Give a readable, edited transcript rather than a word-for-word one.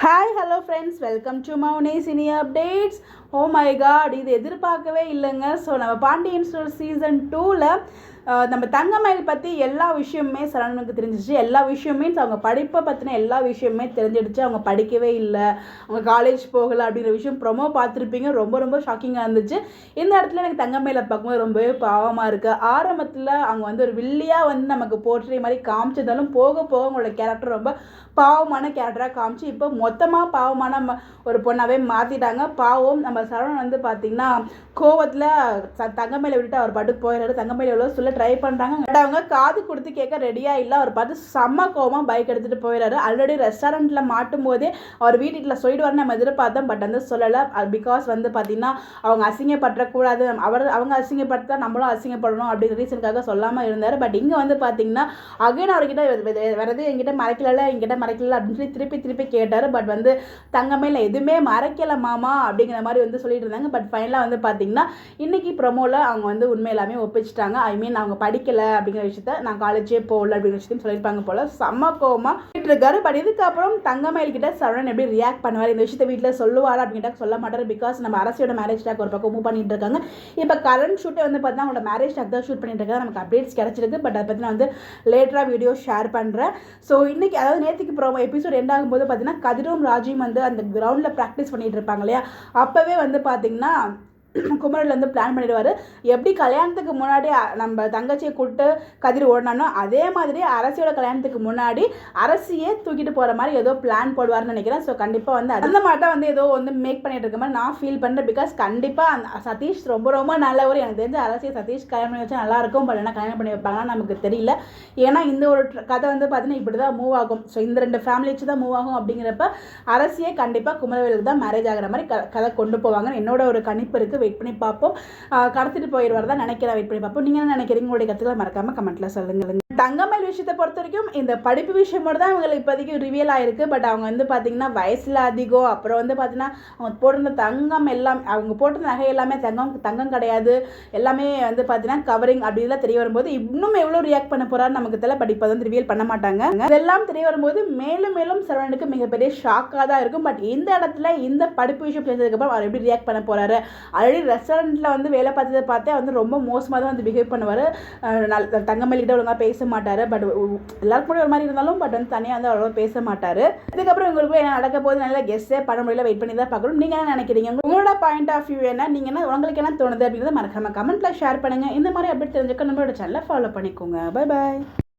Hi hello friends, welcome to Mouni cine updates. Oh my God, இது எதிர்பார்க்கவே இல்லைங்க. So நம்ம பாண்டியன் ஸ்டோர் சீசன் 2ல் நம்ம தங்கமயில் பற்றி எல்லா விஷயமுமே சரவணனுக்கு தெரிஞ்சிச்சு. எல்லா விஷயமே அவங்க படிப்பை பற்றின எல்லா விஷயமே தெரிஞ்சிடுச்சு. அவங்க படிக்கவே இல்லை, அவங்க காலேஜ் போகலை அப்படிங்கிற விஷயம் ப்ரொமோ பார்த்துருப்பீங்க. ரொம்ப ரொம்ப ஷாக்கிங்காக இருந்துச்சு. இந்த இடத்துல எனக்கு தங்கமயிலை பார்க்கும்போது ரொம்பவே பாவமாக இருக்குது. ஆரம்பத்தில் அவங்க ஒரு வில்லியாக நமக்கு போர்ட்ரே மாதிரி காமிச்சதாலும் போக போக அவங்களோட கேரக்டர் ரொம்ப பாவமான கேரக்டராக காமிச்சு இப்போ மொத்தமாக பாவமான ஒரு பொண்ணாவே மாற்றிட்டாங்க. பாவம் நம்ம சரவணன் பார்த்திங்கன்னா கோவத்தில் தங்கமயிலை விட்டுட்டு அவர் பாட்டுக்கு போயிடுறாரு. தங்கமயிலை எவ்வளோ சொல்ல ட்ரை பண்ணுறாங்க, பட் அவங்க காது கொடுத்து கேட்க ரெடியாக இல்லை. அவர் பார்த்து செம்ம கோவமாக பைக் எடுத்துகிட்டு போயிடுறாரு. ஆல்ரெடி ரெஸ்டாரண்ட்டில் மாட்டும் போதே அவர் வீட்டில் சொல்லிடுவார்னு நம்ம எதிர்பார்த்தோம், பட் சொல்லலை. பிகாஸ் பார்த்திங்கன்னா அவங்க அசிங்கப்படக்கூடாது, அவங்க அசிங்கப்படுத்தா நம்மளும் அசிங்கப்படணும் அப்படிங்கிற ரீசனுக்காக சொல்லாமல் இருந்தார். பட் இங்கே பார்த்திங்கன்னா அகைன் அவர்கிட்ட வேறு என்கிட்ட மறைக்கல அப்படின்னு சொல்லி திருப்பி கேட்டார். பட் தங்கமயில எதுவுமே மறைக்கல மாமா அப்படிங்கிற மாதிரி சொல்லிட்டு இருந்தாங்க. பட் ஃபைனலாக பார்த்தீங்கன்னா இன்னைக்கு ப்ரொமோவில் அவங்க உண்மையிலாமே ஒப்பிச்சிட்டாங்க. ஐ மீன் அவங்க படிக்கலை அப்படிங்கிற விஷயத்த, நான் காலேஜே போகல அப்படிங்கிற விஷயத்தையும் சொல்லியிருப்பாங்க போல. செம்ம கோவமாக இருக்காரு. பட் இதுக்கப்புறம் தங்கமயில் கிட்ட சரவணன் எப்படி ரியாக்ட் பண்ணுவார், இந்த விஷயத்தை வீட்டில் சொல்லுவார் அப்படின்ட்டா சொல்ல மாட்டார். பிகாஸ் நம்ம அரசியோட மேரேஜ் டாக் ஒரு பக்கம் மூவ் பண்ணிட்டு இருக்காங்க. இப்போ கரண்ட் ஷூட்டை பார்த்தீங்கன்னா அவங்களோட மேரேஜ் டாக் தான் ஷூட் பண்ணிட்டு இருக்காங்க. நமக்கு அப்டேட்ஸ் கிடைச்சிருக்கு. பட் அதை பற்றி நான் லேட்டராக வீடியோ ஷேர் பண்ணுறேன். ஸோ இன்னைக்கு அதாவது நேற்றுக்கு ப்ரோமோ எபிசோட் எண்ட் ஆகும்போது பார்த்தீங்கன்னா கதிரும் ராஜியும் அந்த கிரவுண்டில் ப்ராக்டிஸ் பண்ணிட்டு இருப்பாங்க இல்லையா, அப்போவே பார்த்தீங்கன்னா குமரன் பிளான் பண்ணிடுவார். எப்படி கல்யாணத்துக்கு முன்னாடி நம்ம தங்கச்சியை கூப்பிட்டு கதிர் ஓடினானோ அதே மாதிரி அரசியோட கல்யாணத்துக்கு முன்னாடி அரசியே தூக்கிட்டு போகிற மாதிரி ஏதோ பிளான் போடுவார்னு நினைக்கிறேன். ஸோ கண்டிப்பாக அந்த மாதிரி தான் ஏதோ மேக் பண்ணிட்டு இருக்க மாதிரி நான் ஃபீல் பண்ணுறேன். பிகாஸ் கண்டிப்பாக சதீஷ் ரொம்ப ரொம்ப நல்லவர். எனக்கு தெரிஞ்ச அரசியை சதீஷ் கல்யாணம் பண்ணி வச்சா நல்லாயிருக்கும். பட் என்ன கல்யாணம் பண்ணி வைப்பாங்கன்னா நமக்கு தெரியல. ஏன்னா இந்த ஒரு கதை பார்த்தீங்கன்னா இப்படி தான் மூவ் ஆகும். ஸோ இந்த ரெண்டு ஃபேமிலி வச்சு தான் மூவ் ஆகும். அப்படிங்கிறப்ப அரசியே கண்டிப்பாக குமரவேலுக்கு தான் மேரேஜ் ஆகிற மாதிரி கதை கொண்டு போவாங்க. என்னோட ஒரு கணிப்பு இருக்குது. வெயிட் பண்ணி பார்ப்போம். கடத்திட்டு போயிடுவார் தான் நினைக்கிறேன். வெயிட் பண்ணி பார்ப்போம். நீங்கள் என்ன நினைக்கிறீங்க? உங்களுடைய கருத்துக்களை மறக்காமல் கமெண்ட்டில் சொல்லுங்கள். தங்கமயில் விஷயத்தை பொறுத்த வரைக்கும் இந்த படிப்பு விஷயம் மட்டும் தான் இவங்களுக்கு இப்போதைக்கு ரிவியல் ஆகிருக்கு. பட் அவங்க பார்த்தீங்கன்னா வயசில் அதிகம். அப்புறம் பார்த்தீங்கன்னா அவங்க போட்டிருந்த தங்கம் எல்லாம், அவங்க போட்டிருந்த நகை எல்லாமே தங்கம் கிடையாது, எல்லாமே பார்த்தீங்கன்னா கவரிங் அப்படிலாம் தெரிய வரும்போது இன்னும் எவ்வளோ ரியாக்ட் பண்ண போகிறான்னு நமக்கு தெரியல. பட் இப்போ ரிவியல் பண்ண மாட்டாங்க. இதெல்லாம் தெரிய வரும்போது மேலும் மேலும் சரவணனுக்கு மிகப்பெரிய ஷாக்காக தான் இருக்கும். பட் இந்த இடத்துல இந்த படிப்பு விஷயம் தெரிஞ்சதுக்கப்புறம் அவர் எப்படி ரியாக்ட் பண்ண போகிறாரு, ஆல்ரெடி ரெஸ்டாரண்ட்டில் வேலை பார்த்ததை பார்த்தே ரொம்ப மோசமாக தான் பிஹேவ் பண்ணுவார். தங்கமயில் கிட்ட ஒழுங்காக பேச மாட்டார். பட் எல்லாருக்கும் கூட ஒரு மாதிரி இருந்தாலும் பட் தனியாக அவ்வளோ பேச மாட்டார். இதுக்கப்புறம் உங்களுக்கு என்ன நடக்க போது நல்லா கெஸ்ஸே பண்ண முடியல. வெயிட் பண்ணி தான் பார்க்கணும். நீங்கள் என்ன நினைக்கிறீங்க? உங்களோட பாயிண்ட் ஆஃப் வியூ என்ன? நீங்கள் உங்களுக்கு என்ன தோணுது அப்படிங்கிறத மறக்காம கமெண்ட்டில் ஷேர் பண்ணுங்கள். இந்த மாதிரி அப்படி தெரிஞ்சுக்க நம்மளோட சேனலை ஃபாலோ பண்ணிக்கோங்க. Bye bye.